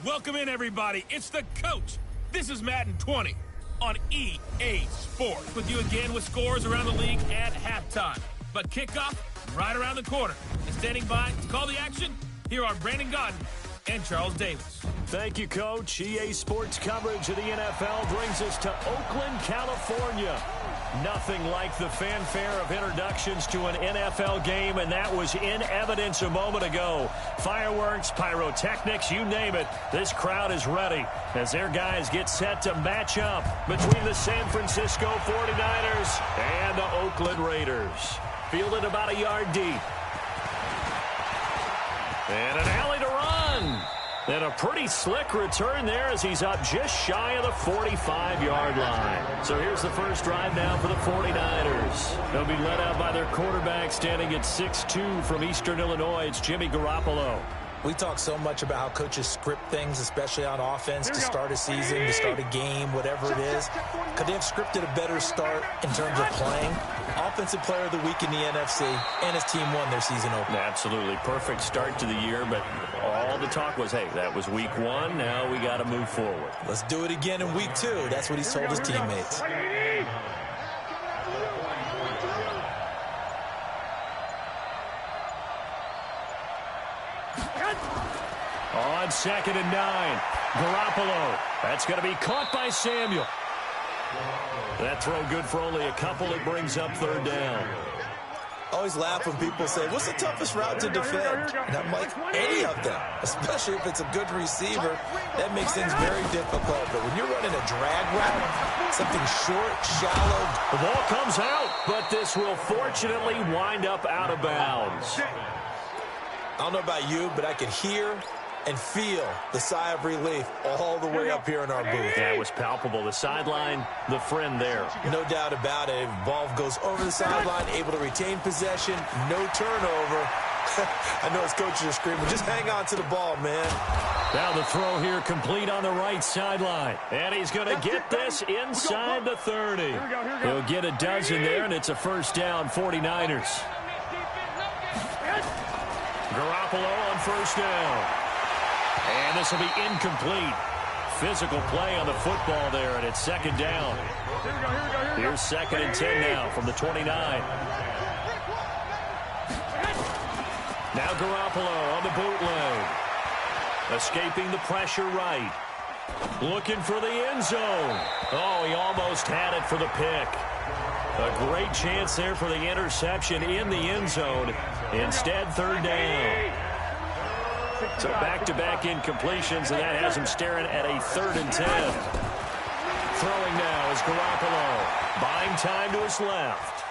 Welcome in, everybody. It's the coach. This is Madden 20 on EA Sports. With you again with scores around the league at halftime. But kickoff right around the corner. And standing by to call the action, here are Brandon Godden and Charles Davis. Thank you, Coach. EA Sports coverage of the NFL brings us to Oakland, California. Nothing like the fanfare of introductions to an NFL game, and that was in evidence a moment ago. Fireworks, pyrotechnics, you name it. This crowd is ready as their guys get set to match up between the San Francisco 49ers and the Oakland Raiders. Fielded about a yard deep. And an alley to run. And a pretty slick return there as he's up just shy of the 45-yard line. So here's the first drive now for the 49ers. They'll be led out by their quarterback standing at 6'2" from Eastern Illinois. It's Jimmy Garoppolo. We talk so much about how coaches script things, especially on offense, to start a season, to start a game, whatever it is. Could they have scripted a better start in terms of playing? Offensive Player of the Week in the NFC, and his team won their season opener. Absolutely. Perfect start to the year, but all the talk was, hey, that was week one. Now we got to move forward. Let's do it again in week two. That's what he's told his teammates. On 2nd and 9, Garoppolo. That's going to be caught by Samuel. That throw good for only a couple. It brings up 3rd down. I always laugh when people say, what's the toughest route to defend? And I'm like, any of them, especially if it's a good receiver. That makes things very difficult. But when you're running a drag route, something short, shallow. The ball comes out, but this will fortunately wind up out of bounds. I don't know about you, but I could hear and feel the sigh of relief all the way up here in our booth. That was palpable. The sideline, the friend there. No doubt about it. Ball goes over the sideline, able to retain possession, no turnover. I know his coaches are screaming, just hang on to the ball, man. Now the throw here complete on the right sideline. And he's going to get this inside the 30. He'll get a dozen there, and it's a 1st down, 49ers. Garoppolo on 1st down. And this will be incomplete. Physical play on the football there, and it's 2nd down. Here's 2nd and 10 now from the 29. Now Garoppolo on the bootleg. Escaping the pressure right. Looking for the end zone. Oh, he almost had it for the pick. A great chance there for the interception in the end zone. Instead, 3rd down. So back-to-back incompletions, and that has him staring at a 3rd and 10. Throwing now is Garoppolo. Buying time to his left.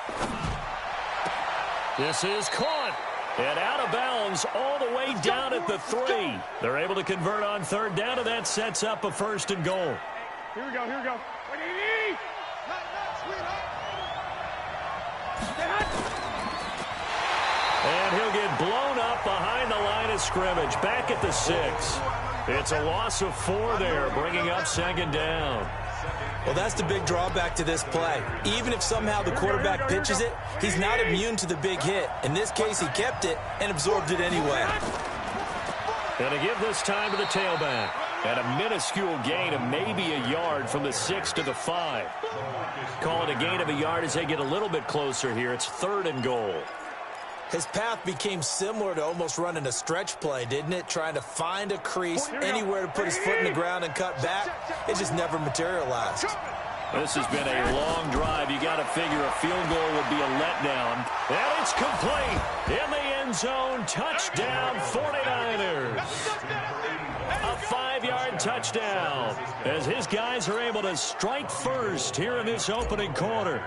This is caught. And out of bounds all the way down at the 3. They're able to convert on 3rd down, and that sets up a 1st and goal. Here we go, here we go. And he'll get blown up behind the line of scrimmage. Back at the 6. It's a loss of 4 there, bringing up 2nd down. Well, that's the big drawback to this play. Even if somehow the quarterback pitches it, he's not immune to the big hit. In this case, he kept it and absorbed it anyway. And to give this time to the tailback. And a minuscule gain of maybe a yard from the 6 to the 5. Call it a gain of a yard as they get a little bit closer here. It's 3rd and goal. His path became similar to almost running a stretch play, didn't it? Trying to find a crease, anywhere to put his foot in the ground and cut back. It just never materialized. This has been a long drive. You got to figure a field goal would be a letdown. And it's complete. In the end zone, touchdown 49ers. A 5-yard touchdown as his guys are able to strike first here in this opening quarter.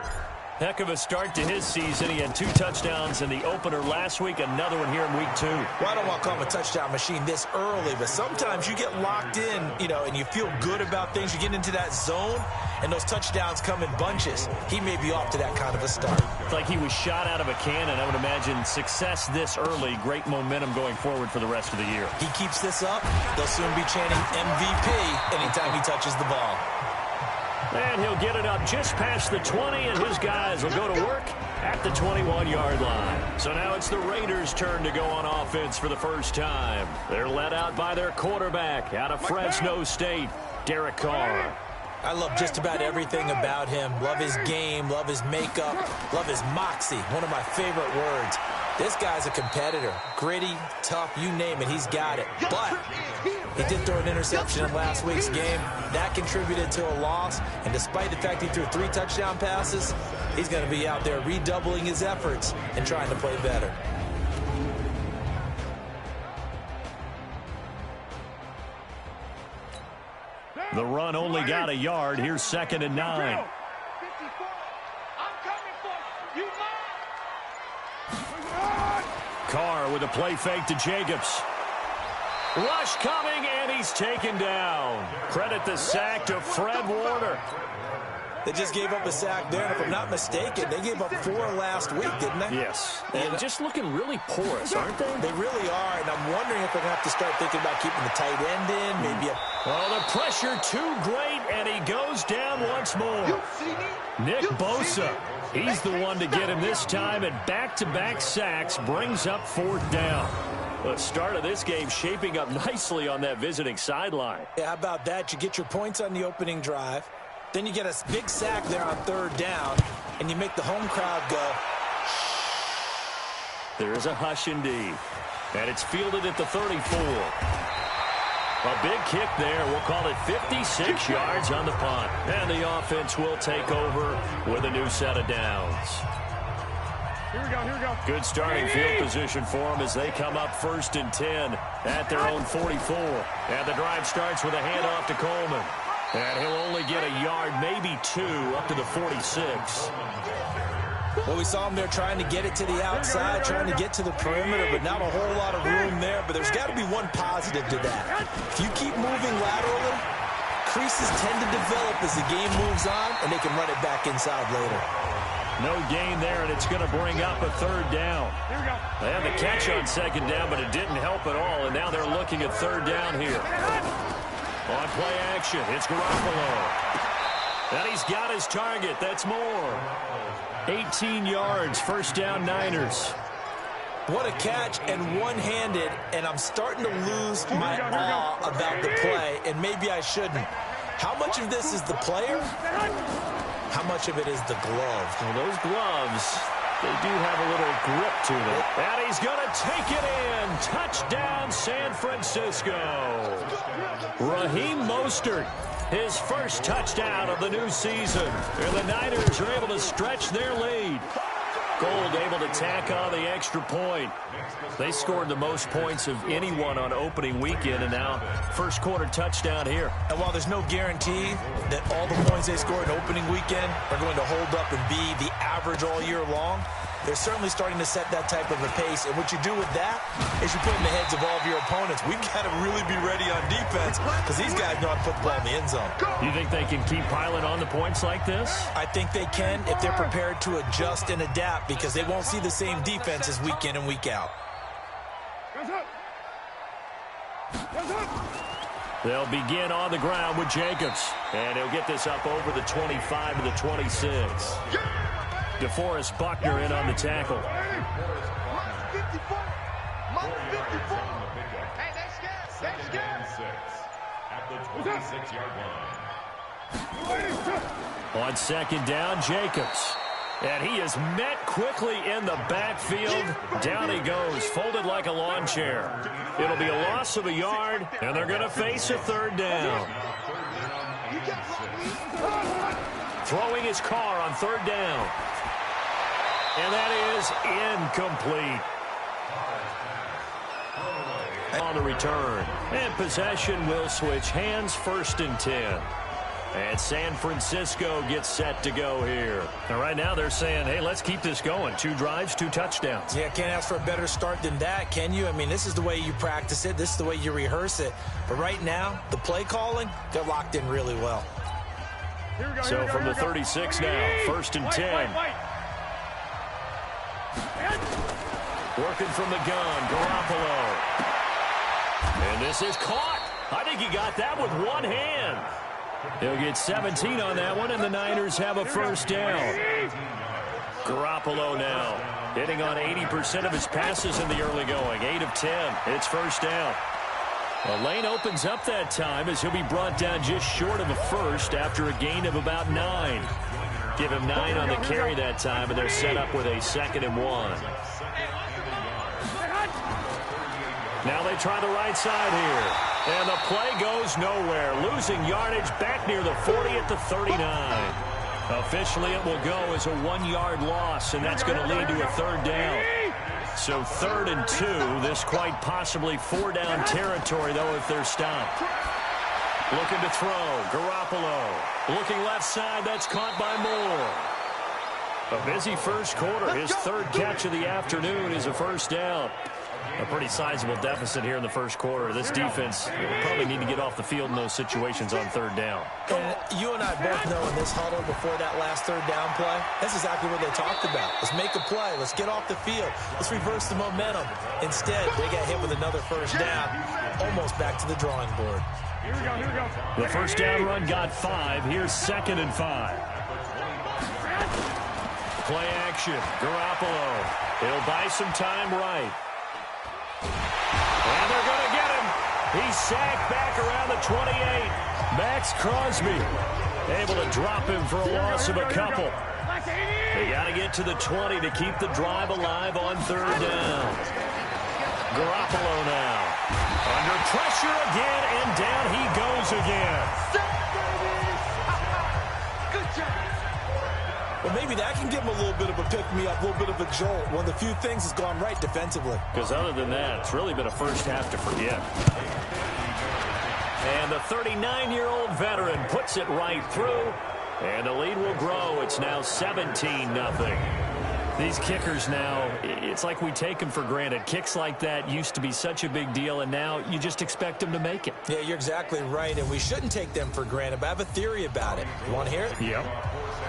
Heck of a start to his season. He had 2 touchdowns in the opener last week, another one here in week 2. Well, I don't want to call him a touchdown machine this early, but sometimes you get locked in, and you feel good about things. You get into that zone, and those touchdowns come in bunches. He may be off to that kind of a start. It's like he was shot out of a cannon. I would imagine success this early, great momentum going forward for the rest of the year. He keeps this up, they'll soon be chanting MVP anytime he touches the ball. And he'll get it up just past the 20, and his guys will go to work at the 21-yard line. So now it's the Raiders' turn to go on offense for the first time. They're led out by their quarterback out of Fresno State, Derek Carr. I love just about everything about him. Love his game, love his makeup, love his moxie, one of my favorite words. This guy's a competitor. Gritty, tough, you name it, he's got it. But he did throw an interception in last week's game. That contributed to a loss. And despite the fact he threw 3 touchdown passes, he's going to be out there redoubling his efforts and trying to play better. The run only got a yard. Here's 2nd and 9. Carr with a play fake to Jacobs. Rush coming, and he's taken down. Credit the sack to Fred Warner. They just gave up a sack there, and if I'm not mistaken, they gave up 4 last week, didn't they? Yes, and just looking really porous, aren't they? They really are, and I'm wondering if they're going to have to start thinking about keeping the tight end in, maybe a... Oh, the pressure too great, and he goes down once more. Nick Bosa, he's the one to get him this time, and back-to-back sacks brings up 4th down. The start of this game shaping up nicely on that visiting sideline. Yeah, how about that? You get your points on the opening drive. Then you get a big sack there on 3rd down, and you make the home crowd go. There is a hush indeed. And it's fielded at the 34. A big kick there. We'll call it 56 yards on the punt. And the offense will take over with a new set of downs. Here we go. Good starting field position for them as they come up 1st and 10 at their own 44. And the drive starts with a handoff to Coleman. And he'll only get a yard, maybe 2, up to the 46. Well, we saw him there trying to get it to the outside, trying to get to the perimeter, but not a whole lot of room there. But there's got to be one positive to that. If you keep moving laterally, creases tend to develop as the game moves on, and they can run it back inside later. No gain there, and it's going to bring up a 3rd down. They had the catch on 2nd down, but it didn't help at all, and now they're looking at 3rd down here. On play action, it's Garoppolo. And he's got his target. That's more. 18 yards, 1st down Niners. What a catch, and one-handed, and I'm starting to lose my awe about the play, and maybe I shouldn't. How much of this is the player? How much of it is the glove? Well, those gloves, they do have a little grip to them. And he's going to take it in. Touchdown, San Francisco. Raheem Mostert, his first touchdown of the new season. And the Niners are able to stretch their lead. Gold able to tack on the extra point. They scored the most points of anyone on opening weekend, and now first quarter touchdown here. And while there's no guarantee that all the points they scored in opening weekend are going to hold up and be the average all year long, they're certainly starting to set that type of a pace. And what you do with that is you put in the heads of all of your opponents. We've got to really be ready on defense because these guys know how to put the ball in the end zone. You think they can keep piling on the points like this? I think they can if they're prepared to adjust and adapt, because they won't see the same defenses week in and week out. They'll begin on the ground with Jacobs. And he'll get this up over the 25 to the 26. DeForest Buckner in on the tackle. On 2nd down, Jacobs. And he is met quickly in the backfield. Down he goes, folded like a lawn chair. It'll be a loss of a yard, and they're going to face a 3rd down. Throwing his car on 3rd down. And that is incomplete. On the return. And possession will switch hands, 1st and 10. And San Francisco gets set to go here. And right now they're saying, hey, let's keep this going. 2 drives, 2 touchdowns. Yeah, can't ask for a better start than that, can you? I mean, this is the way you practice it. This is the way you rehearse it. But right now, the play calling, they're locked in really well. So from the 36 now, 1st and 10. Working from the gun, Garoppolo. And this is caught. I think he got that with one hand. He'll get 17 on that one, and the Niners have a 1st down. Garoppolo now hitting on 80% of his passes in the early going. 8 of 10. It's first down. The lane opens up that time as he'll be brought down just short of a first after a gain of about 9. Give him 9 on the carry that time, and they're set up with a 2nd and 1. Now they try the right side here. And the play goes nowhere. Losing yardage back near the 40 at the 39. Officially, it will go as a 1-yard loss, and that's going to lead to a 3rd down. So 3rd and 2. This quite possibly 4-down territory, though, if they're stopped. Looking to throw. Garoppolo. Looking left side. That's caught by Moore. A busy first quarter. His 3rd catch of the afternoon is a first down. A pretty sizable deficit here in the first quarter. This defense will probably need to get off the field in those situations on 3rd down. And you and I both know in this huddle before that last 3rd down play, that's exactly what they talked about. Let's make a play. Let's get off the field. Let's reverse the momentum. Instead, they got hit with another first down, almost back to the drawing board. Here we go, here we go. The first down run got 5. Here's 2nd and 5. Play action. Garoppolo. He'll buy some time right. And they're going to get him. He's sacked back around the 28. Max Crosby able to drop him for a loss of a couple. They got to get to the 20 to keep the drive alive on 3rd down. Garoppolo now. Under pressure again, and down he goes again. Good job. Well, maybe that can give him a little bit of a pick-me-up, a little bit of a jolt. One of the few things has gone right defensively. Because other than that, it's really been a first half to forget. And the 39-year-old veteran puts it right through, and the lead will grow. It's now 17-0. These kickers now, it's like we take them for granted. Kicks like that used to be such a big deal, and now you just expect them to make it. Yeah, you're exactly right, and we shouldn't take them for granted, but I have a theory about it. You want to hear it? Yep.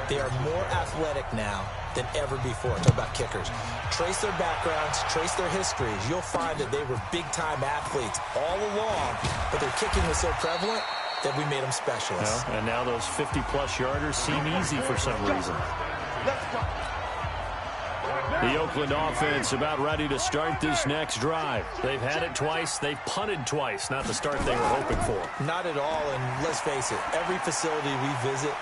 They are more athletic now than ever before. Talk about kickers. Trace their backgrounds, trace their histories. You'll find that they were big-time athletes all along, but their kicking was so prevalent that we made them specialists. Well, and now those 50-plus yarders seem easy for some reason. The Oakland offense about ready to start this next drive. They've had it twice. They've punted twice. Not the start they were hoping for. Not at all, and let's face it, every facility we visit,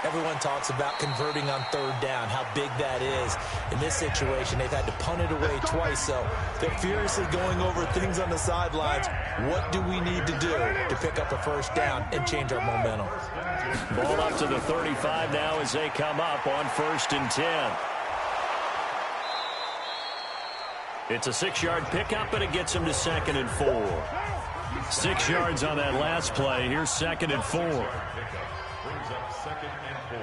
everyone talks about converting on 3rd down, how big that is. In this situation, they've had to punt it away twice, so they're furiously going over things on the sidelines. What do we need to do to pick up a first down and change our momentum? Ball up to the 35 now as they come up on 1st and 10. It's a 6-yard pickup, and it gets him to 2nd and 4. 6 yards on that last play. Here's 2nd and 4. Brings up 2nd and 4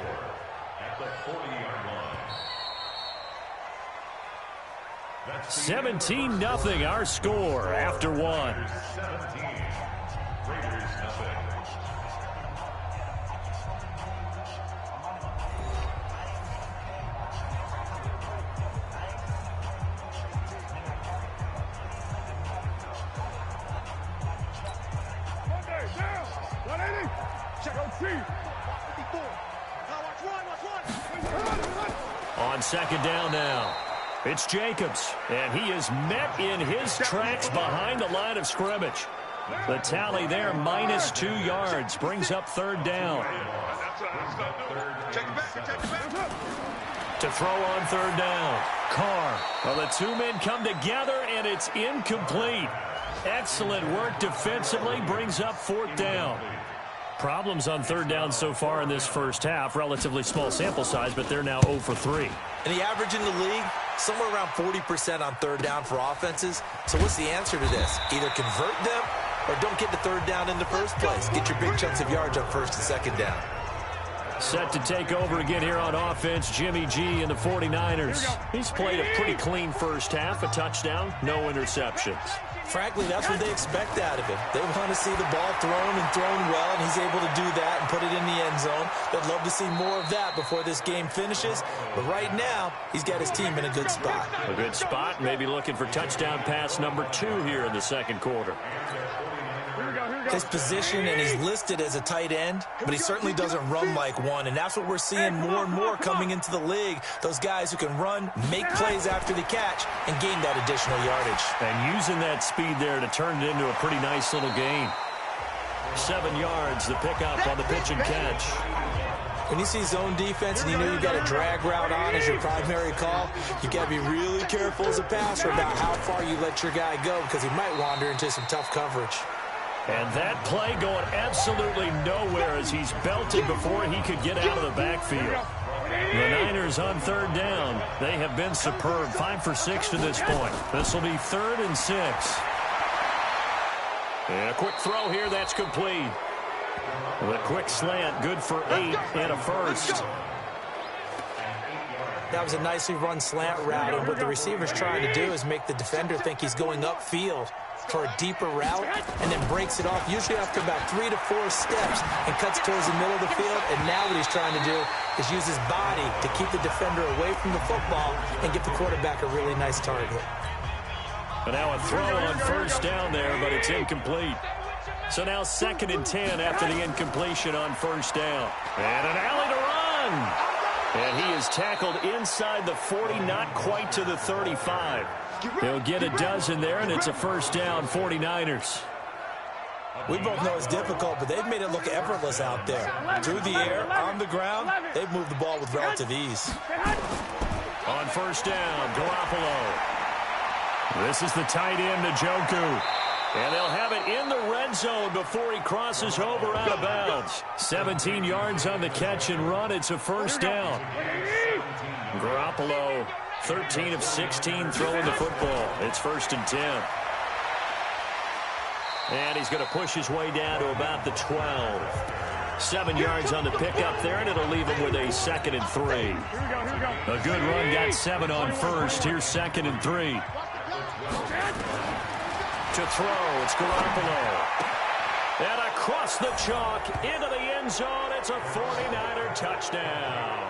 at the 40-yard line. 17-0 our score after 1. 17. Raiders nothing. On 2nd down now, it's Jacobs, and he is met in his tracks behind the line of scrimmage. The tally there, minus 2 yards, brings up 3rd down. To throw on 3rd down, Carr. Well, the 2 men come together, and it's incomplete. Excellent work defensively, brings up 4th down. Problems on 3rd down so far in this first half. Relatively small sample size, but they're now 0 for 3. And the average in the league, somewhere around 40% on 3rd down for offenses. So what's the answer to this? Either convert them or don't get to 3rd down in the first place. Get your big chunks of yards on 1st and 2nd down. Set to take over again here on offense, Jimmy G and the 49ers. He's played a pretty clean first half, a touchdown, no interceptions. Frankly, that's what they expect out of him. They want to see the ball thrown and thrown well, and he's able to do that and put it in the end zone. They'd love to see more of that before this game finishes. But right now, he's got his team in a good spot. A good spot, maybe looking for touchdown pass number 2 here in the 2nd quarter. his position, and he's listed as a tight end, but he certainly doesn't run like one, and that's what we're seeing more and more coming into the league. Those guys who can run, make plays after the catch, and gain that additional yardage. And using that speed there to turn it into a pretty nice little gain. 7 yards, the pickup on the pitch and catch. When you see zone defense and you know you've got a drag route on as your primary call, you've got to be really careful as a passer about how far you let your guy go because he might wander into some tough coverage. And that play going absolutely nowhere as he's belted before he could get out of the backfield. The Niners on 3rd down. They have been superb. 5 for 6 to this point. This will be 3rd and 6. And a quick throw here. That's complete. The quick slant, good for 8 and a first. That was a nicely run slant route, and what the receiver's trying to do is make the defender think he's going upfield for a deeper route and then breaks it off, usually after about 3 to 4 steps, and cuts towards the middle of the field. And now what he's trying to do is use his body to keep the defender away from the football and get the quarterback a really nice target. And now a throw on 1st down there, but it's incomplete. So now 2nd and 10 after the incompletion on 1st down. And an alley to run. And he is tackled inside the 40, not quite to the 35. He'll get a dozen there, and it's a 1st down, 49ers. We both know it's difficult, but they've made it look effortless out there. Through the air, on the ground, they've moved the ball with relative ease. On 1st down, Garoppolo. This is the tight end, Njoku. And they'll have it in the red zone before he crosses over out of bounds. 17 yards on the catch and run. It's a 1st down. Garoppolo, 13 of 16 throwing the football. It's 1st and 10. And he's going to push his way down to about the 12. 7 yards on the pickup there, and it'll leave him with a 2nd and 3. A good run, got 7 on 1st. Here's 2nd and 3. To throw, it's Garoppolo. And across the chalk, into the end zone, it's a 49er touchdown.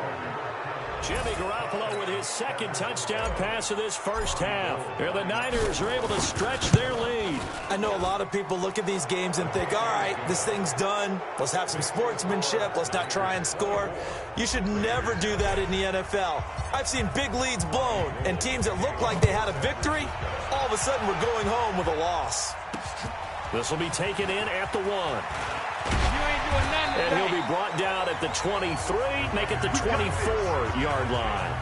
Jimmy Garoppolo with his 2nd touchdown pass of this 1st half. Here the Niners are able to stretch their lead. I know a lot of people look at these games and think, all right, this thing's done. Let's have some sportsmanship. Let's not try and score. You should never do that in the NFL. I've seen big leads blown, and teams that look like they had a victory, all of a sudden we're going home with a loss. This will be taken in at the 1. And he'll be brought down at the 23, make it the 24-yard line.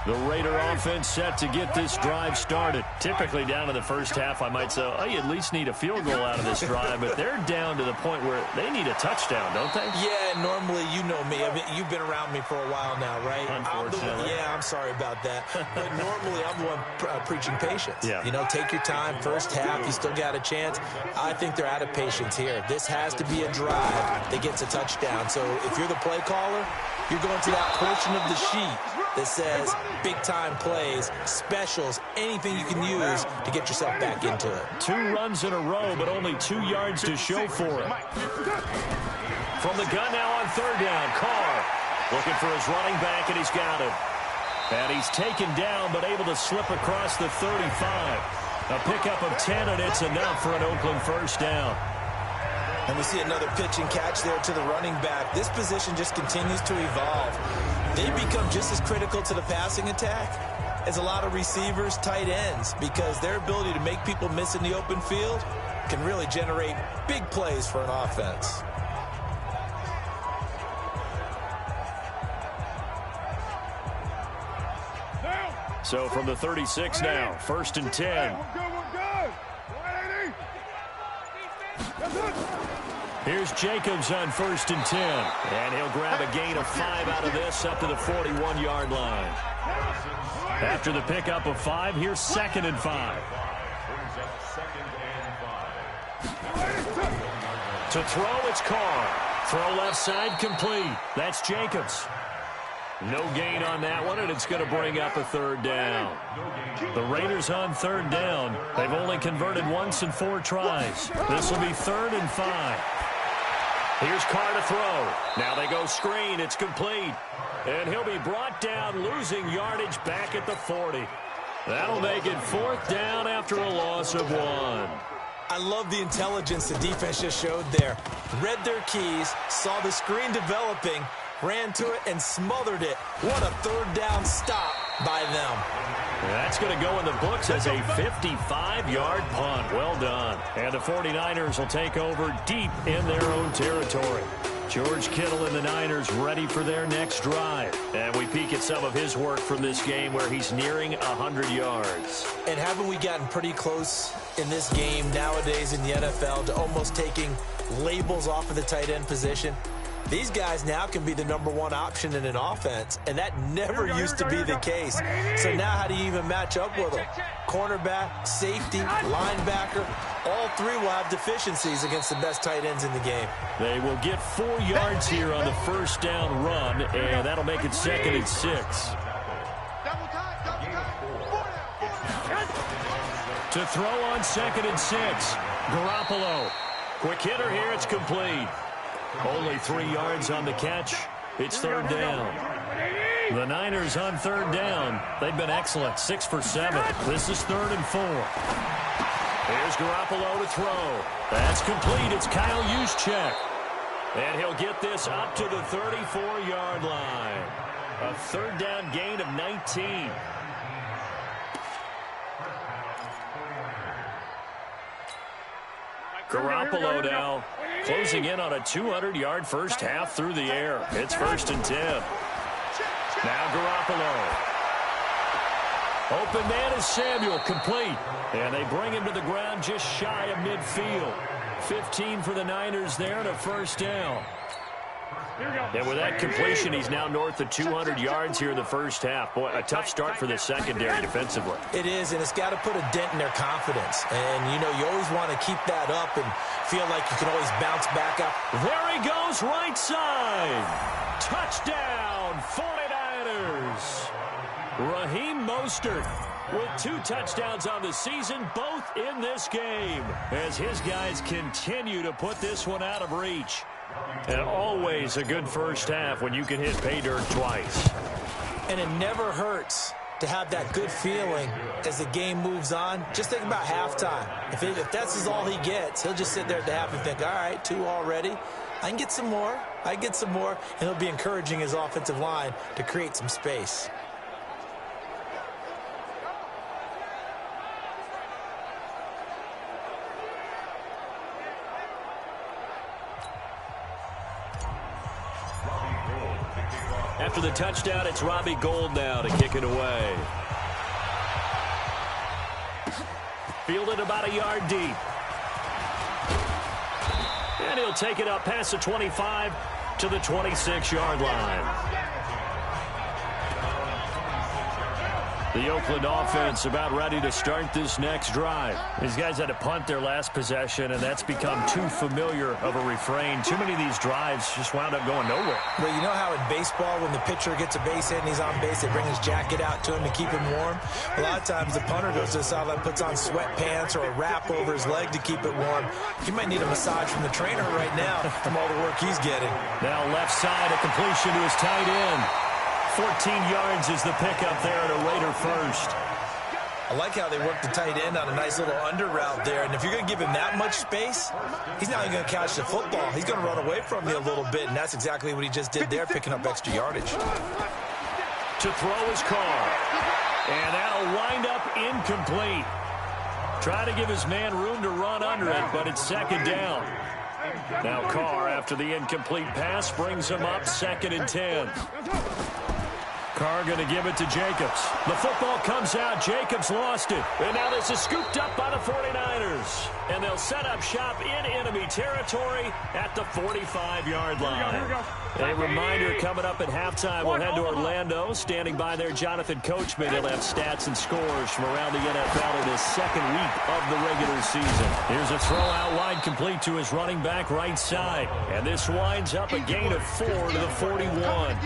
The Raider offense set to get this drive started. Typically down to the 1st half, I might say, oh, you at least need a field goal out of this drive, but they're down to the point where they need a touchdown, don't they? Yeah, normally, you know me. I mean, you've been around me for a while now, right? Unfortunately. I'm sorry about that. But normally, I'm the one preaching patience. Yeah. You know, take your time. 1st half, you still got a chance. I think they're out of patience here. This has to be a drive that gets a touchdown. So if you're the play caller, you're going to that portion of the sheet that says big-time plays, specials, anything you can use to get yourself back into it. 2 runs in a row, but only 2 yards to show for it. From the gun now on 3rd down, Carr looking for his running back, and he's got him. And he's taken down, but able to slip across the 35. A pickup of 10, and it's enough for an Oakland 1st down. And we see another pitch and catch there to the running back. This position just continues to evolve. They become just as critical to the passing attack as a lot of receivers, tight ends, because their ability to make people miss in the open field can really generate big plays for an offense. So from the 36 now, 1st and 10. Here's Jacobs on 1st and 10. And he'll grab a gain of 5 out of this up to the 41-yard line. After the pickup of 5, here's 2nd and 5. To throw, it's Carr. Throw left side complete. That's Jacobs. No gain on that one, and it's going to bring up a 3rd down. The Raiders on 3rd down. They've only converted once in 4 tries. This will be 3rd and 5. Here's Carr to throw. Now they go screen. It's complete. And he'll be brought down, losing yardage back at the 40. That'll make it 4th down after a loss of 1. I love the intelligence the defense just showed there. Read their keys, saw the screen developing, ran to it, and smothered it. What a 3rd down stop by them. That's going to go in the books as a 55-yard punt. Well done. And the 49ers will take over deep in their own territory. George Kittle and the Niners ready for their next drive. And we peek at some of his work from this game where he's nearing 100 yards. And haven't we gotten pretty close in this game nowadays in the NFL to almost taking labels off of the tight end position? These guys now can be the #1 option in an offense, and that never used to be the case. So now how do you even match up with them? Cornerback, safety, linebacker, all 3 will have deficiencies against the best tight ends in the game. They will get 4 yards here on the 1st down run, and that'll make it 2nd and 6. To throw on 2nd and 6, Garoppolo. Quick hitter here, it's complete. Only 3 yards on the catch. It's 3rd down. The Niners on 3rd down. They've been excellent, 6 for 7. This is 3rd and 4. Here's Garoppolo to throw. That's complete. It's Kyle Juszczyk. And he'll get this up to the 34-yard line. A 3rd down gain of 19. Garoppolo now closing in on a 200-yard first half through the air. It's 1st and 10. Now Garoppolo. Open man is Samuel, complete. And they bring him to the ground just shy of midfield. 15 for the Niners there and a 1st down. And with that completion, he's now north of 200 yards here in the first half. Boy, a tough start for the secondary defensively. It is, and it's got to put a dent in their confidence. And, you know, you always want to keep that up and feel like you can always bounce back up. There he goes, right side. Touchdown, 49ers. Raheem Mostert with 2 touchdowns on the season, both in this game, as his guys continue to put this one out of reach. And always a good first half when you can hit pay dirt twice. And it never hurts to have that good feeling as the game moves on. Just think about halftime. If that's all he gets, he'll just sit there at the half and think, all right, 2 already. I can get some more. I can get some more. And he'll be encouraging his offensive line to create some space. After the touchdown, it's Robbie Gould now to kick it away. Fielded about a yard deep. And he'll take it up past the 25 to the 26-yard line. The Oakland offense about ready to start this next drive. These guys had to punt their last possession, and that's become too familiar of a refrain. Too many of these drives just wound up going nowhere. Well, you know how in baseball, when the pitcher gets a base hit and he's on base, they bring his jacket out to him to keep him warm? A lot of times the punter goes to the sideline, puts on sweatpants or a wrap over his leg to keep it warm. He might need a massage from the trainer right now from all the work he's getting. Now left side, a completion to his tight end. 14 yards is the pickup there at a Raider first. I like how they work the tight end on a nice little under route there. And if you're going to give him that much space, he's not even going to catch the football. He's going to run away from you a little bit, and that's exactly what he just did there, picking up extra yardage. To throw his Carr. And that'll wind up incomplete. Try to give his man room to run under it, but it's 2nd down. Now Carr, after the incomplete pass, brings him up 2nd and 10. Carr going to give it to Jacobs. The football comes out. Jacobs lost it. And now this is scooped up by the 49ers. And they'll set up shop in enemy territory at the 45-yard line. A reminder coming up at halftime, we'll head to Orlando. Standing by there, Jonathan Coachman. He'll have stats and scores from around the NFL in his 2nd week of the regular season. Here's a throw out wide complete to his running back right side. And this winds up a gain of 4 to the 41.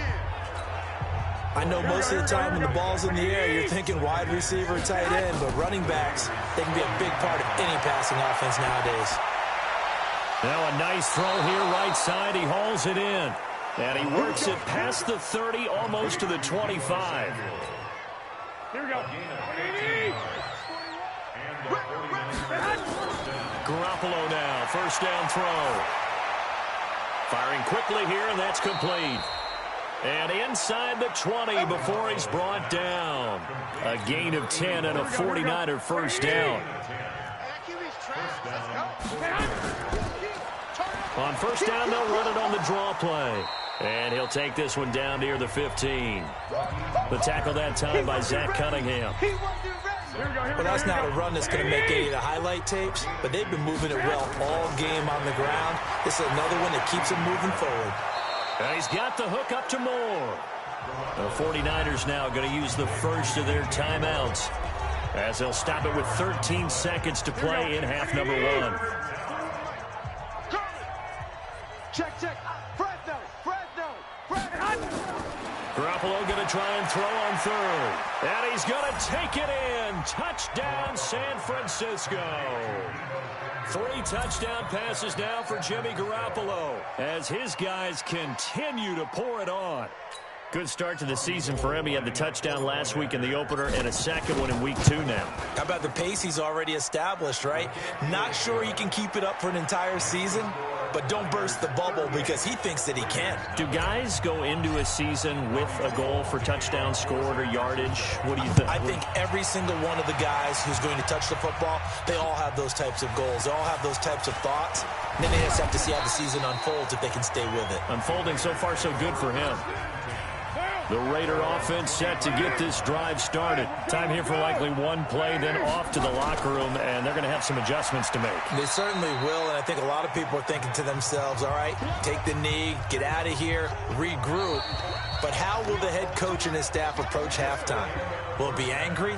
I know most of the time when the ball's in the air, you're thinking wide receiver, tight end, but running backs, they can be a big part of any passing offense nowadays. Now a nice throw here right side. He hauls it in. And he works it past the 30, almost to the 25. Here we go. Garoppolo now, first down throw. Firing quickly here, and that's complete. And inside the 20 before he's brought down. A gain of 10 and a 49er first down. On first down, they'll run it on the draw play. And he'll take this one down near the 15. The tackle that time by Zach Cunningham. Well, that's not a run that's going to make any of the highlight tapes, but they've been moving it well all game on the ground. This is another one that keeps them moving forward. And he's got the hook up to Moore. The 49ers now going to use the first of their timeouts as they'll stop it with 13 seconds to play in half number 1. Check. Garoppolo going to try and throw on third. And he's going to take it in. Touchdown, San Francisco. 3 touchdown passes now for Jimmy Garoppolo as his guys continue to pour it on. Good start to the season for him. He had the touchdown last week in the opener and a second one in week 2 now. How about the pace he's already established, right? Not sure he can keep it up for an entire season, but don't burst the bubble because he thinks that he can. Do guys go into a season with a goal for touchdown scored or yardage? What do you think? I think every single one of the guys who's going to touch the football, they all have those types of goals. They all have those types of thoughts. And then they just have to see how the season unfolds if they can stay with it. Unfolding so far so good for him. The Raider offense set to get this drive started. Time here for likely one play, then off to the locker room, and they're going to have some adjustments to make. They certainly will, and I think a lot of people are thinking to themselves, all right, take the knee, get out of here, regroup. But how will the head coach and his staff approach halftime? Will it be angry?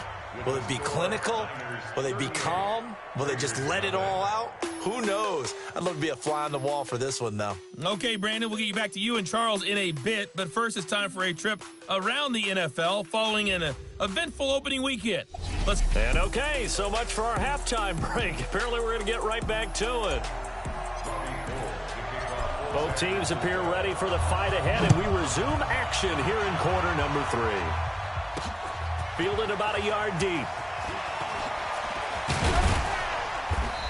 Will it be clinical? Will they be calm? Will they just let it all out? Who knows? I'd love to be a fly on the wall for this one, though. Okay, Brandon, we'll get you back to you and Charles in a bit. But first, it's time for a trip around the NFL following an eventful opening weekend. And okay, so much for our halftime break. Apparently, we're going to get right back to it. Both teams appear ready for the fight ahead, and we resume action here in quarter number 3. Fielded about a yard deep.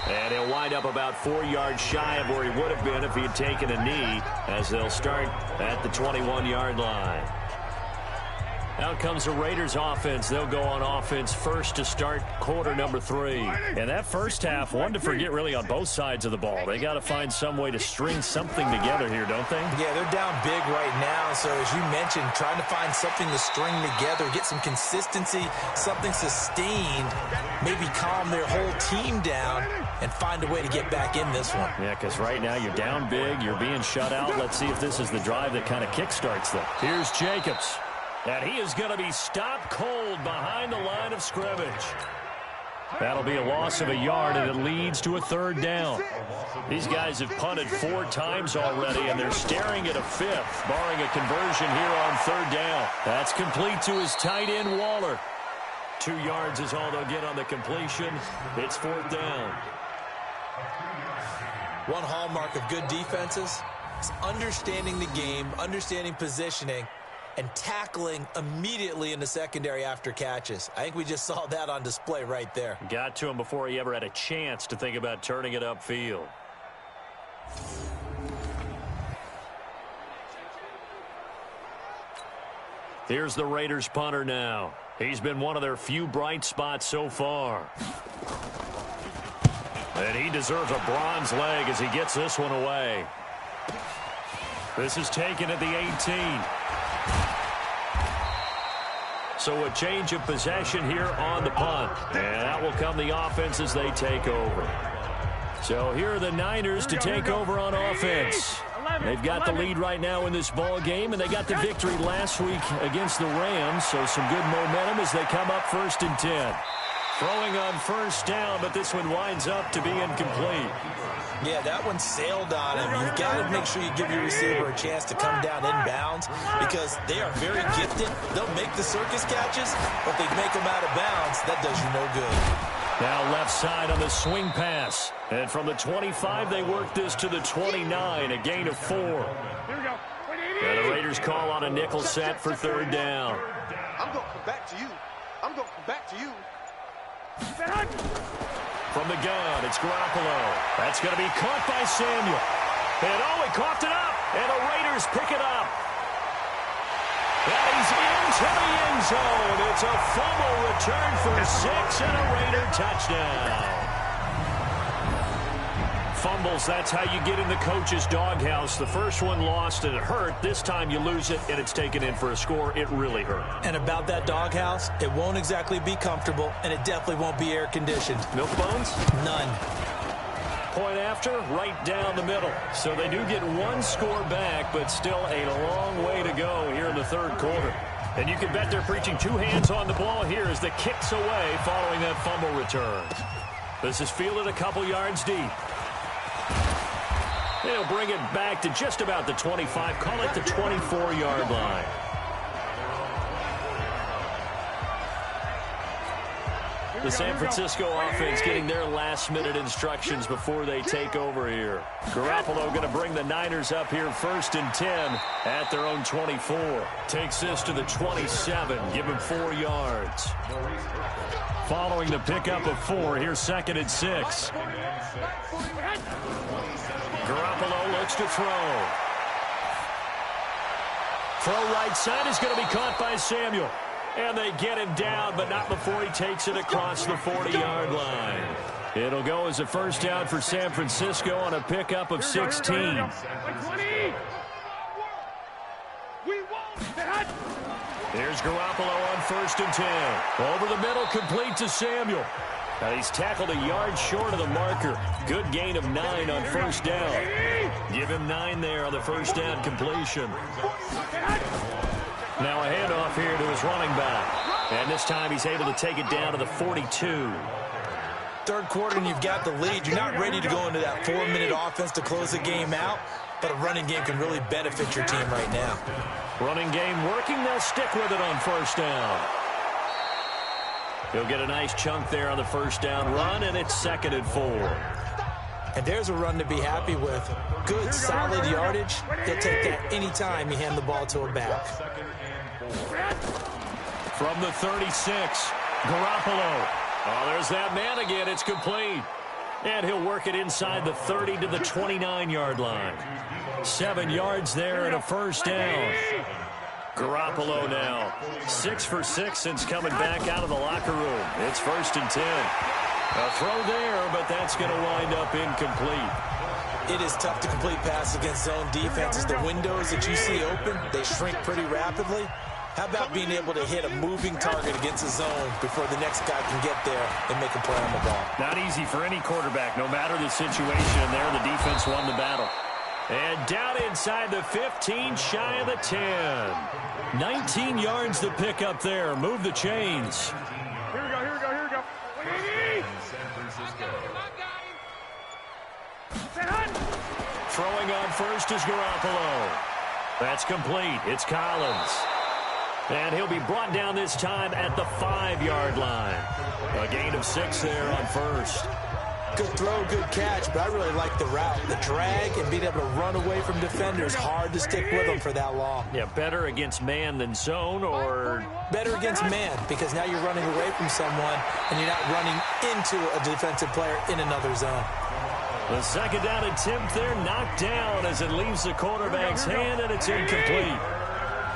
And he'll wind up about 4 yards shy of where he would have been if he had taken a knee, as they'll start at the 21-yard line. Out comes the Raiders offense. They'll go on offense first to start quarter number 3. And that first half, one to forget really on both sides of the ball. They got to find some way to string something together here, don't they? Yeah, they're down big right now. So as you mentioned, trying to find something to string together, get some consistency, something sustained, maybe calm their whole team down and find a way to get back in this one. Yeah, because right now you're down big, you're being shut out. Let's see if this is the drive that kind of kickstarts them. Here's Jacobs. And he is going to be stopped cold behind the line of scrimmage. That'll be a loss of a yard, and it leads to a third down. These guys have punted 4 times already, and they're staring at a 5th, barring a conversion here on third down. That's complete to his tight end, Waller. 2 yards is all they'll get on the completion. It's 4th down. One hallmark of good defenses is understanding the game, understanding positioning, and tackling immediately in the secondary after catches. I think we just saw that on display right there. Got to him before he ever had a chance to think about turning it upfield. Here's the Raiders punter now. He's been one of their few bright spots so far. And he deserves a bronze leg as he gets this one away. This is taken at the 18. So a change of possession here on the punt. And that will come the offense as they take over. So here are the Niners to take over on offense. They've got the lead right now in this ball game, and they got the victory last week against the Rams. So some good momentum as they come up 1st and 10. Throwing on first down, but this one winds up to be incomplete. Yeah, that one sailed on him. You've got to make sure you give your receiver a chance to come down inbounds because they are very gifted. They'll make the circus catches, but they make them out of bounds. That does you no good. Now left side on the swing pass. And from the 25, they work this to the 29, a gain of 4. Here we go. And the Raiders call on a nickel set for third down. I'm going to come back to you. I'm going to come back to you. From the gun, it's Garoppolo. That's going to be caught by Samuel. And he coughed it up. And the Raiders pick it up. And he's into the end zone. It's a fumble return for 6 and a Raider touchdown. Fumbles, that's how you get in the coach's doghouse. The first one lost and it hurt. This time you lose it and it's taken in for a score. It really hurt. And about that doghouse, it won't exactly be comfortable, and it definitely won't be air-conditioned. Milk bones? None. Point after, right down the middle. So they do get one score back, but still a long way to go here in the third quarter. And you can bet they're preaching two hands on the ball here as the kick's away following that fumble return. This is fielded a couple yards deep. They'll bring it back to just about the 25. Call it the 24-yard line. The San Francisco offense getting their last-minute instructions before they take over here. Garoppolo going to bring the Niners up here 1st and 10 at their own 24. Takes this to the 27. Give him 4 yards. Following the pickup of 4, here's 2nd and 6. Garoppolo looks to throw. Throw right side is going to be caught by Samuel. And they get him down, but not before he takes it across the 40-yard line. It'll go as a first down for San Francisco on a pickup of 16. Here's Garoppolo on 1st and 10. Over the middle, complete to Samuel. Now he's tackled a yard short of the marker. Good gain of 9 on 1st down. Give him 9 there on the 1st down completion. Now a handoff here to his running back. And this time he's able to take it down to the 42. Third quarter and you've got the lead. You're not ready to go into that 4-minute offense to close the game out, but a running game can really benefit your team right now. Running game working. They'll stick with it on 1st down. He'll get a nice chunk there on the 1st down run, and it's 2nd and 4. And there's a run to be happy with. Good, solid yardage. He'll take that any time you hand the ball to a back. From the 36, Garoppolo. Oh, there's that man again. It's complete. And he'll work it inside the 30 to the 29-yard line. 7 yards there and a 1st down. Garoppolo now 6 for 6 since coming back out of the locker room. It's 1st and 10. A throw there, but that's going to wind up incomplete. It is tough to complete passes against zone defenses. The windows that you see open, they shrink pretty rapidly. How about being able to hit a moving target against a zone before the next guy can get there and make a play on the ball? Not easy for any quarterback, no matter the situation. There, the defense won the battle. And down inside the 15, shy of the 10. 19 yards to pick up there. Move the chains. Here we go, here we go, here we go. San Francisco. Throwing on 1st is Garoppolo. That's complete. It's Collins. And he'll be brought down this time at the 5-yard line. A gain of 6 there on 1st. Good throw, good catch, but I really like the route. The drag and being able to run away from defenders, hard to stick with them for that long. Yeah, better against man than zone, or? Better against man, because now you're running away from someone and you're not running into a defensive player in another zone. The 2nd down attempt there knocked down as it leaves the quarterback's hand, and it's incomplete.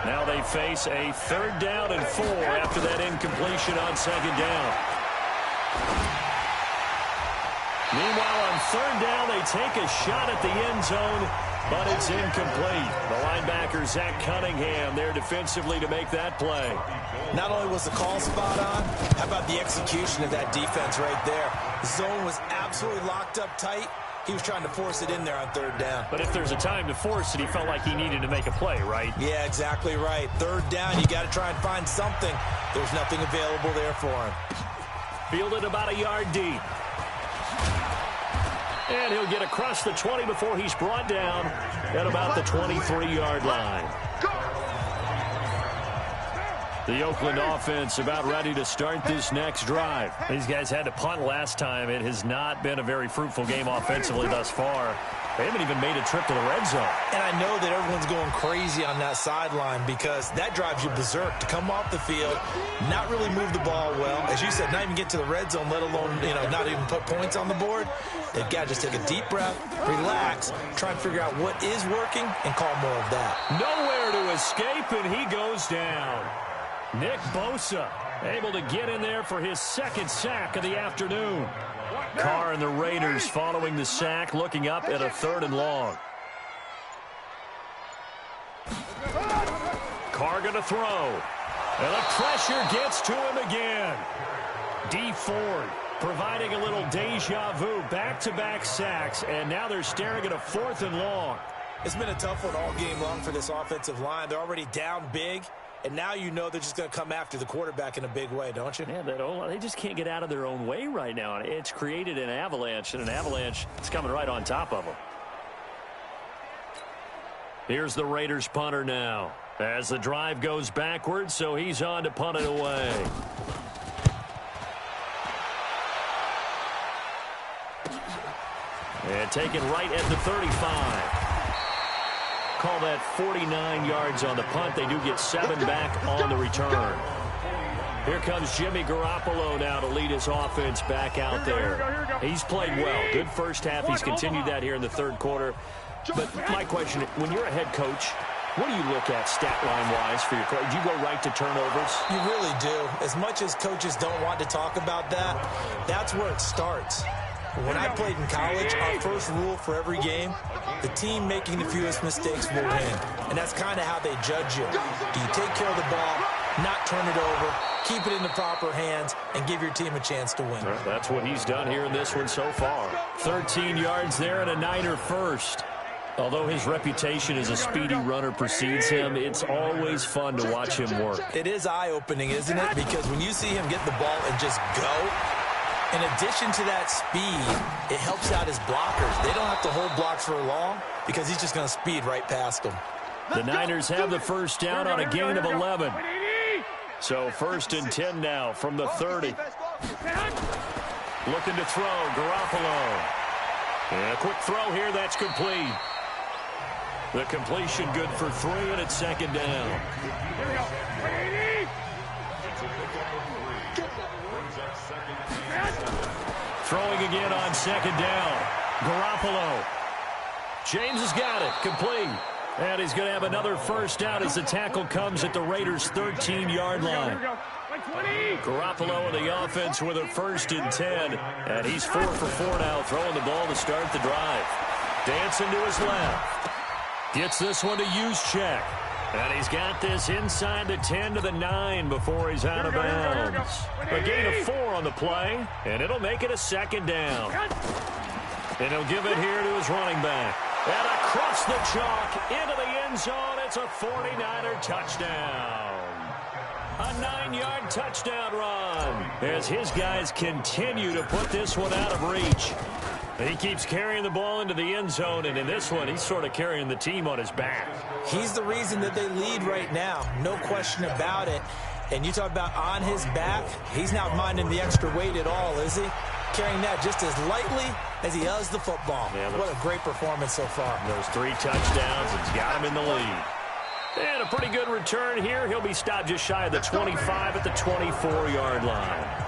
Now they face a 3rd down and 4 after that incompletion on 2nd down. Meanwhile, on 3rd down, they take a shot at the end zone, but it's incomplete. The linebacker, Zach Cunningham, there defensively to make that play. Not only was the call spot on, how about the execution of that defense right there? The zone was absolutely locked up tight. He was trying to force it in there on 3rd down. But if there's a time to force it, he felt like he needed to make a play, right? Yeah, exactly right. 3rd down, you got to try and find something. There's nothing available there for him. Fielded about a yard deep. And he'll get across the 20 before he's brought down at about the 23-yard line. The Oakland offense about ready to start this next drive. These guys had to punt last time. It has not been a very fruitful game offensively thus far. They haven't even made a trip to the red zone. And I know that everyone's going crazy on that sideline because that drives you berserk to come off the field, not really move the ball well. As you said, not even get to the red zone, let alone, not even put points on the board. They've got to just take a deep breath, relax, try and figure out what is working, and call more of that. Nowhere to escape, and he goes down. Nick Bosa able to get in there for his second sack of the afternoon. Carr and the Raiders following the sack, looking up at a 3rd and long. Carr going to throw. And the pressure gets to him again. D. Ford providing a little deja vu, back-to-back sacks, and now they're staring at a 4th and long. It's been a tough one all game long for this offensive line. They're already down big, and now you know they're just going to come after the quarterback in a big way, don't you? Yeah, they just can't get out of their own way right now. It's created an avalanche, and an avalanche is coming right on top of them. Here's the Raiders punter now as the drive goes backwards, so he's on to punt it away. And taken right at the 35. Call that 49 yards on the punt. They do get 7 back on the return. Here comes Jimmy Garoppolo now to lead his offense back out there. He's played well. Good first half. He's continued that here in the 3rd quarter. But my question, when you're a head coach, what do you look at stat line-wise for your coach? Do you go right to turnovers? You really do. As much as coaches don't want to talk about that, that's where it starts. When I played in college, our first rule for every game, the team making the fewest mistakes will win. And that's kind of how they judge you. Do you take care of the ball, not turn it over, keep it in the proper hands, and give your team a chance to win? Well, that's what he's done here in this one so far. 13 yards there and a Niner first. Although his reputation as a speedy runner precedes him, it's always fun to watch him work. It is eye-opening, isn't it? Because when you see him get the ball and just go, in addition to that speed, it helps out his blockers. They don't have to hold blocks for long because he's just going to speed right past them. The Niners have the first down on a gain of 11. So 1st and 10 now from the 30. Looking to throw, Garoppolo. And a quick throw here, that's complete. The completion good for 3, and it's 2nd down. Throwing again on 2nd down. Garoppolo. James has got it. Complete. And he's going to have another first down as the tackle comes at the Raiders' 13-yard line. Garoppolo and the offense with a 1st and 10. And he's 4 for 4 now, throwing the ball to start the drive. Dancing to his left. Gets this one to Juszczyk. And he's got this inside the 10 to the 9 before he's out of bounds. A gain of 4 on the play, and it'll make it a 2nd down. And he'll give it here to his running back. And across the chalk, into the end zone, it's a 49er touchdown. A 9-yard touchdown run as his guys continue to put this one out of reach. He keeps carrying the ball into the end zone, and in this one, he's sort of carrying the team on his back. He's the reason that they lead right now, no question about it. And you talk about on his back, he's not minding the extra weight at all, is he? Carrying that just as lightly as he does the football. Yeah, what a great performance so far. Those 3 touchdowns, it's got him in the lead. And a pretty good return here. He'll be stopped just shy of the 25 at the 24-yard line.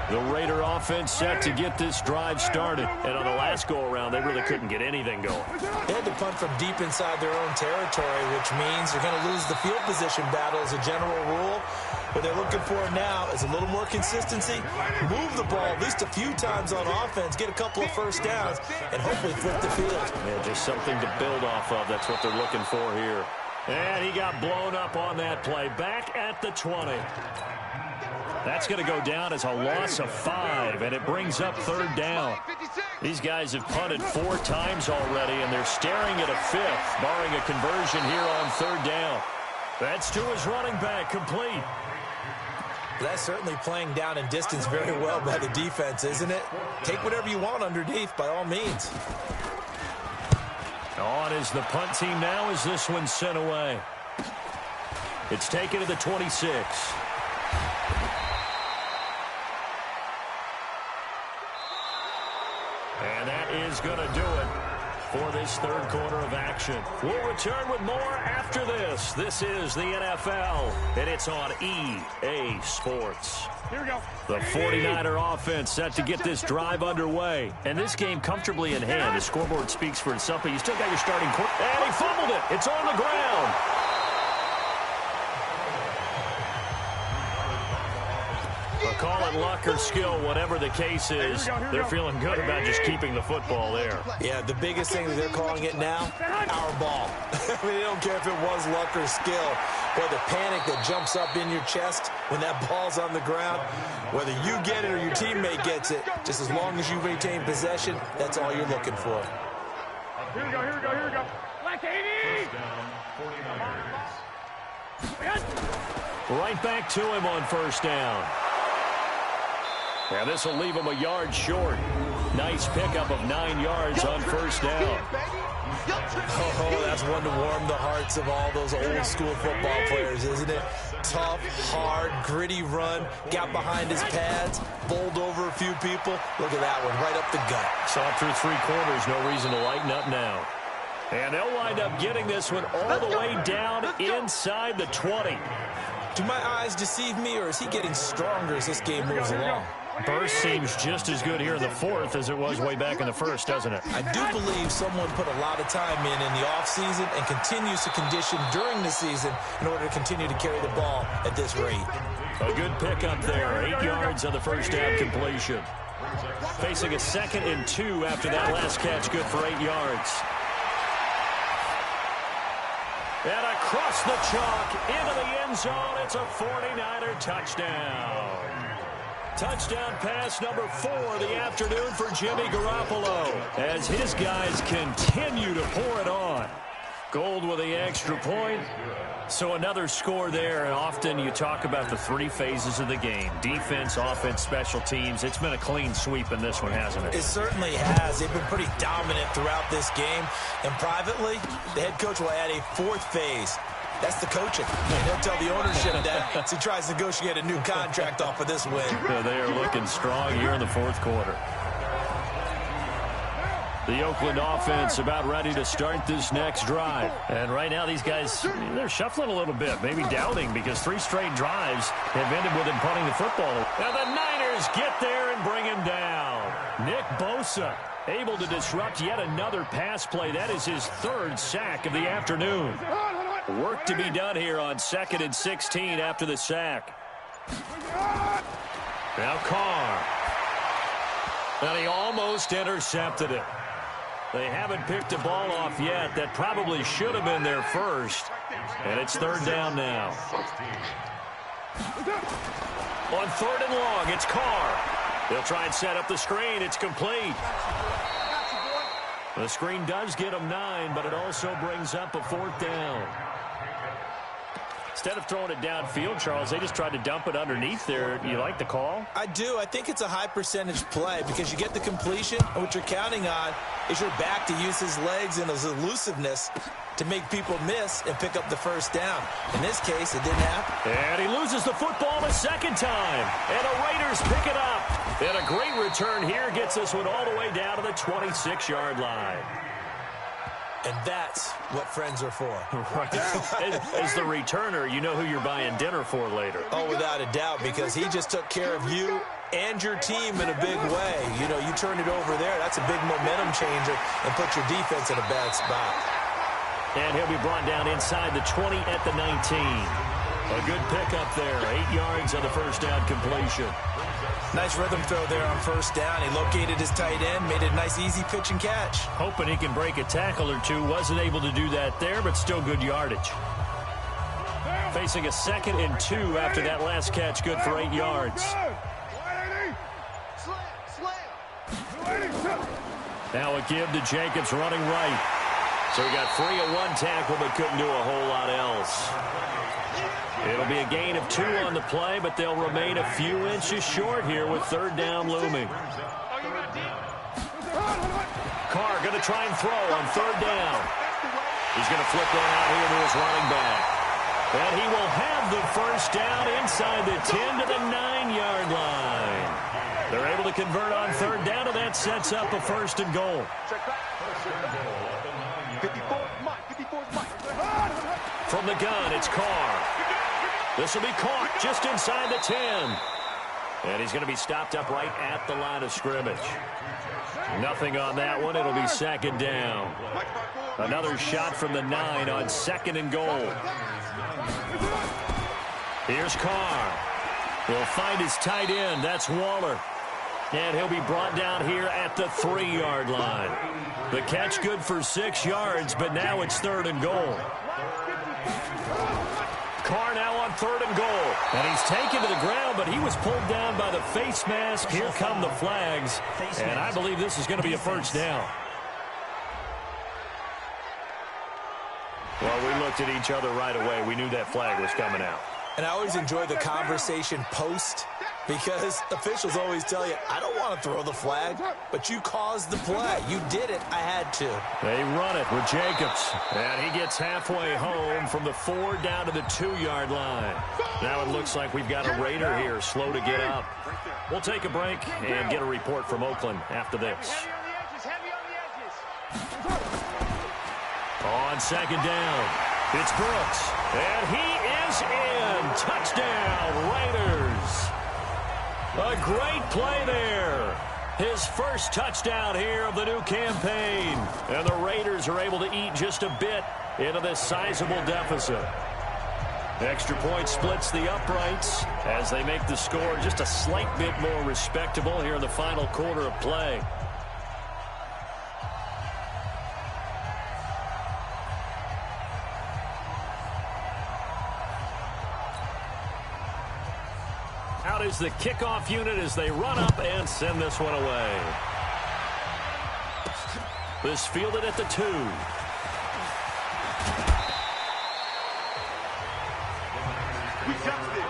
The Raider offense set to get this drive started. And on the last go-around, they really couldn't get anything going. They had to punt from deep inside their own territory, which means they're going to lose the field position battle as a general rule. What they're looking for now is a little more consistency, move the ball at least a few times on offense, get a couple of first downs, and hopefully flip the field. Yeah, just something to build off of. That's what they're looking for here. And he got blown up on that play. Back at the 20. That's going to go down as a loss of 5, and it brings up 3rd down. These guys have punted 4 times already, and they're staring at a 5th, barring a conversion here on 3rd down. That's to his running back, complete. That's certainly playing down in distance very well by the defense, isn't it? Take whatever you want underneath, by all means. On is the punt team now as this one's sent away. It's taken to the 26. And that is is going to do it for this third quarter of action. We'll return with more after this. This is the NFL, and it's on EA Sports. Here we go. The 49er offense set to get this drive underway. And this game comfortably in hand. The scoreboard speaks for itself, but you still got your starting quarterback. And he fumbled it. It's on the ground. Call it luck or skill, whatever the case is. They're feeling good about just keeping the football there. Yeah, the biggest thing that they're calling it now, our ball. I mean, they don't care if it was luck or skill. Or the panic that jumps up in your chest when that ball's on the ground. Whether you get it or your teammate gets it, just as long as you maintain possession, that's all you're looking for. Here we go, here we go, here we go. Black 80! Right back to him on first down. And this will leave him a yard short. Nice pickup of 9 yards on first down. Oh, that's one to warm the hearts of all those old school football players, isn't it? Tough, hard, gritty run. Got behind his pads, bowled over a few people. Look at that one, right up the gut. Saw through 3 quarters, no reason to lighten up now. And they'll wind up getting this one all the way down inside the 20. Do my eyes deceive me, or is he getting stronger as this game moves along? Burst seems just as good here in the fourth as it was way back in the first, doesn't it? I do believe someone put a lot of time in the offseason and continues to condition during the season in order to continue to carry the ball at this rate. A good pickup there, 8 yards on the first down completion. Facing a 2nd and 2 after that last catch, good for 8 yards. And across the chalk into the end zone, it's a 49er touchdown. Touchdown pass number 4 of the afternoon for Jimmy Garoppolo as his guys continue to pour it on. Gold with the extra point. So another score there, and often you talk about the 3 phases of the game. Defense, offense, special teams. It's been a clean sweep in this one, hasn't it? It certainly has. They've been pretty dominant throughout this game. And privately, the head coach will add a 4th phase. That's the coaching. And he'll tell the ownership that as he tries to negotiate a new contract off of this win. They are looking strong here in the fourth quarter. The Oakland offense about ready to start this next drive. And right now these guys, they're shuffling a little bit, maybe doubting, because 3 straight drives have ended with him punting the football. And the Niners get there and bring him down. Nick Bosa able to disrupt yet another pass play. That is his 3rd sack of the afternoon. Work to be done here on 2nd and 16 after the sack. Now Carr. And he almost intercepted it. They haven't picked a ball off yet. That probably should have been their first. And it's 3rd down now. On 3rd and long, it's Carr. They'll try and set up the screen. It's complete. The screen does get him 9, but it also brings up a 4th down. Instead of throwing it downfield, Charles, they just tried to dump it underneath there. You like the call? I do. I think it's a high percentage play because you get the completion, and what you're counting on is your back to use his legs and his elusiveness to make people miss and pick up the first down. In this case, it didn't happen. And he loses the football a 2nd time. And the Raiders pick it up. And a great return here gets this one all the way down to the 26-yard line. And that's what friends are for. Right. As the returner, you know who you're buying dinner for later. Oh, without a doubt, because he just took care of you and your team in a big way. You know, you turn it over there, that's a big momentum changer and put your defense in a bad spot. And he'll be brought down inside the 20 at the 19. A good pickup there, 8 yards on the first down completion. Nice rhythm throw there on first down. He located his tight end, made it a nice easy pitch and catch. Hoping he can break a tackle or two. Wasn't able to do that there, but still good yardage. Facing a 2nd and 2 after that last catch, good for 8 yards. Now a give to Jacobs running right. So he got free of 1 tackle, but couldn't do a whole lot else. It'll be a gain of 2 on the play, but they'll remain a few inches short here with 3rd down looming. Carr going to try and throw on 3rd down. He's going to flip that out here to his running back. And he will have the first down inside the 10 to the 9-yard line. They're able to convert on third down, and that sets up a 1st and goal. 54, Mike. 54's Mike. From the gun, it's Carr. This will be caught just inside the 10. And he's going to be stopped up right at the line of scrimmage. Nothing on that one. It'll be 2nd down. Another shot from the 9 on 2nd and goal. Here's Carr. He'll find his tight end. That's Waller. And he'll be brought down here at the 3-yard line. The catch good for 6 yards, but now it's 3rd and goal. Carr now on 3rd and goal. And he's taken to the ground, but he was pulled down by the face mask. Here come the flags. And I believe this is going to be a 1st down. Well, we looked at each other right away. We knew that flag was coming out. And I always enjoy the conversation post because officials always tell you, I don't want to throw the flag, but you caused the play. You did it. I had to. They run it with Jacobs. And he gets halfway home from the 4 down to the 2-yard line. Now it looks like we've got a Raider here slow to get up. We'll take a break and get a report from Oakland after this. On 2nd down, it's Brooks. And he is in. Touchdown, Raiders. A great play there. His first touchdown here of the new campaign. And the Raiders are able to eat just a bit into this sizable deficit. Extra point splits the uprights as they make the score just a slight bit more respectable here in the final quarter of play. Out is the kickoff unit as they run up and send this one away. This fielded at the 2. We got this.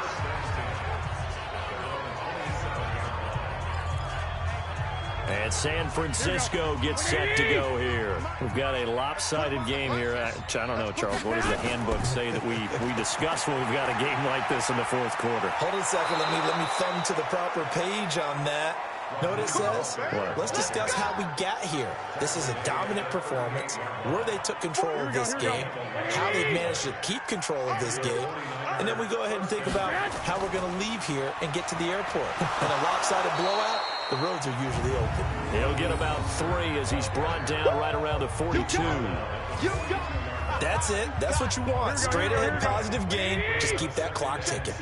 And San Francisco gets set to go here. We've got a lopsided game here. I don't know, Charles, what does the handbook say that we discuss when we've got a game like this in the 4th quarter? Hold on a second. Let me thumb to the proper page on that. Know what it says? What? Let's discuss how we got here. This is a dominant performance, where they took control of this game, how they've managed to keep control of this game, and then we go ahead and think about how we're going to leave here and get to the airport. In a lopsided blowout, the roads are usually open. He'll get about 3 as he's brought down right around the 42. That's it. That's what you want. Straight ahead, positive gain. Just keep that clock ticking.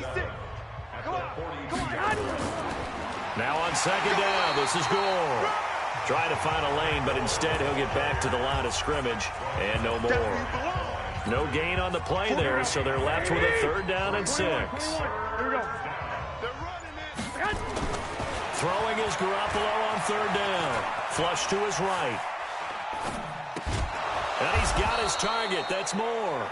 Now on 2nd down, this is Gore. Trying to find a lane, but instead he'll get back to the line of scrimmage, and no more. No gain on the play there, so they're left with a 3rd down and 6. Throwing is Garoppolo on 3rd down. Flush to his right. And he's got his target. That's more.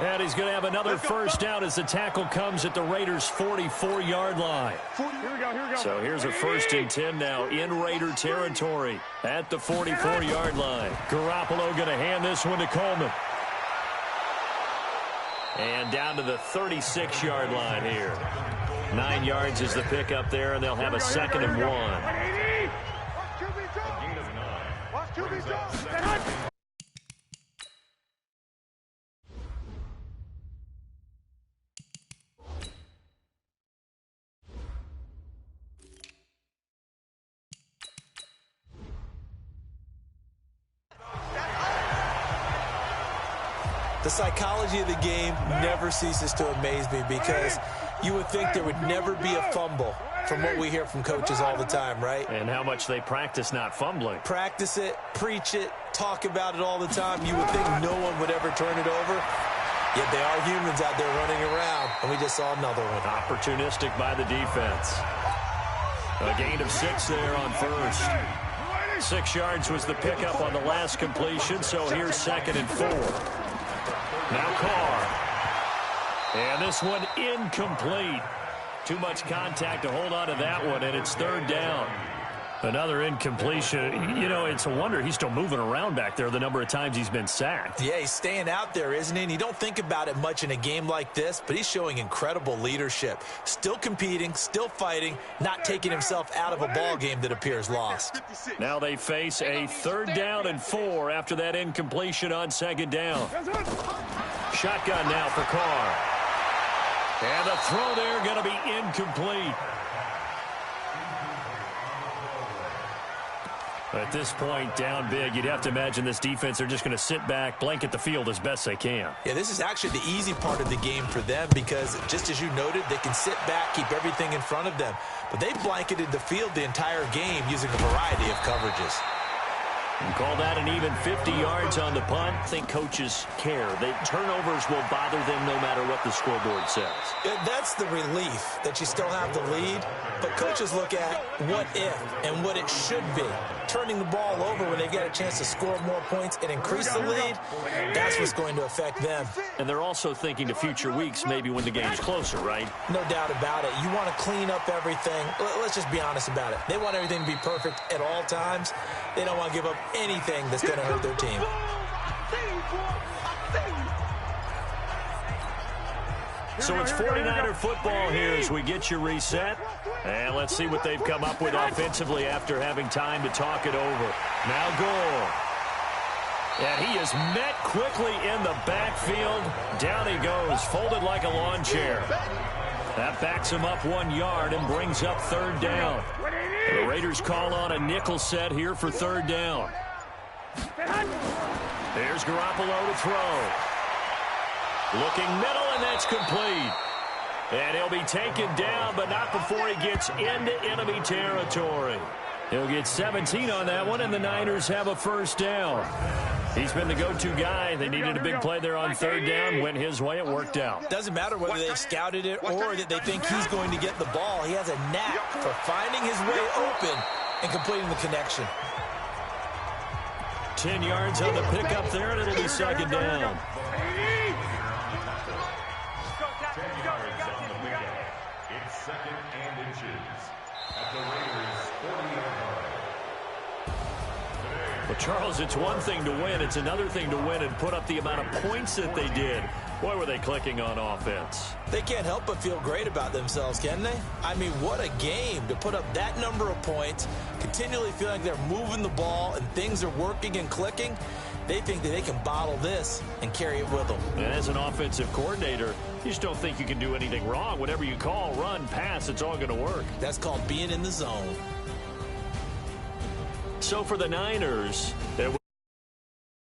And he's going to have another 1st down as the tackle comes at the Raiders' 44-yard line. So here's a 1st and 10 now in Raider territory at the 44-yard line. Garoppolo going to hand this one to Coleman. And down to the 36-yard line here. 9 yards is the pickup there, and they'll have a 2nd and 1. The psychology of the game never ceases to amaze me because you would think there would never be a fumble from what we hear from coaches all the time, right? And how much they practice not fumbling. Practice it, preach it, talk about it all the time. You would think no one would ever turn it over. Yet they are humans out there running around, and we just saw another one. Opportunistic by the defense. A gain of 6 there on 1st. 6 yards was the pickup on the last completion, so here's 2nd and 4. Now Carr. And this one incomplete. Too much contact to hold on to that one, and it's 3rd down. Another incompletion. You know, it's a wonder he's still moving around back there the number of times he's been sacked. Yeah, he's staying out there, isn't he? And you don't think about it much in a game like this, but he's showing incredible leadership. Still competing, still fighting, not taking himself out of a ball game that appears lost. Now they face a 3rd down and 4 after that incompletion on 2nd down. Shotgun now for Carr. And the throw there going to be incomplete. At this point, down big, you'd have to imagine this defense are just going to sit back, blanket the field as best they can. Yeah, this is actually the easy part of the game for them because, just as you noted, they can sit back, keep everything in front of them. But they blanketed the field the entire game using a variety of coverages. And call that an even 50 yards on the punt. I think coaches care. Turnovers will bother them no matter what the scoreboard says. Yeah, that's the relief that you still have the lead. But coaches look at what if and what it should be. Turning the ball over when they get a chance to score more points and increase the lead, that's what's going to affect them. And they're also thinking to future weeks, maybe when the game's closer, right? No doubt about it. You want to clean up everything. Let's just be honest about it. They want everything to be perfect at all times. They don't want to give up anything that's going to hurt their team. So it's 49er football here as we get you reset. And let's see what they've come up with offensively after having time to talk it over. Now Gore. And he is met quickly in the backfield. Down he goes, folded like a lawn chair. That backs him up 1 yard and brings up 3rd down. The Raiders call on a nickel set here for 3rd down. Here's Garoppolo to throw. Looking middle, and that's complete. And he'll be taken down, but not before he gets into enemy territory. He'll get 17 on that one, and the Niners have a 1st down. He's been the go-to guy. They needed a big play there on 3rd down. Went his way. It worked out. Doesn't matter whether they've scouted it or that they think he's going to get the ball. He has a knack for finding his way open and completing the connection. 10 yards on the pickup there, and it'll be 2nd down. 10 yards on the pickup. It's 2nd and inches at the Raiders' 40-yard line. Well, Charles, it's one thing to win. It's another thing to win and put up the amount of points that they did. Boy, were they clicking on offense. They can't help but feel great about themselves, can they? I mean, what a game to put up that number of points, continually feeling like they're moving the ball and things are working and clicking. They think that they can bottle this and carry it with them. And as an offensive coordinator, you just don't think you can do anything wrong. Whatever you call, run, pass, it's all going to work. That's called being in the zone. So for the Niners,